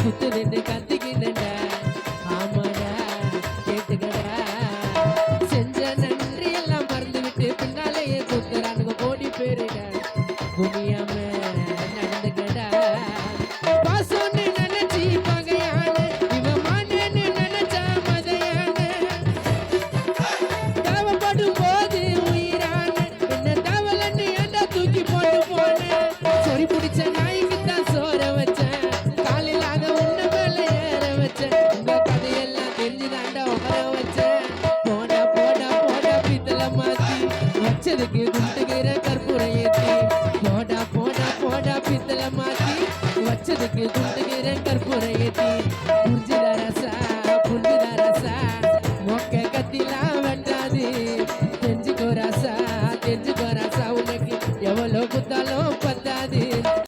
சுத்துதுன்னு கத்திக்கினடா ஆமாடா கேட்டுக்கடா செஞ்ச நன்றி எல்லாம் மறந்து விட்டு பின்னாலேயே குத்துறானுங்க கோடி பேருடா குனியாம நடந்துக்கடா பாசோன்னு நினைச்சி பகையான இவன் மானேன்னு நினைச்சா மதையான தேவைப்படும் போது உயிரான என்ன தேவலன்னு ஏண்டா தூக்கி போட்டு போனேன் சொறி பிடிச்ச நாய்க்குத்தான் சோற வச்சேன் காலில்லாத உன்ன மேல ஏற வச்சேன் உங்க கதையெல்லாம் தெரிஞ்சுதாண்டா உமர வச்சேன் போடா போடா போடா பித்தளை மாத்தி வச்சதுக்கு குண்டுகிற கற்பூரம் ஏத்தி போடா போடா போடா பித்தளை மாத்தி வச்சதுக்கு குண்டு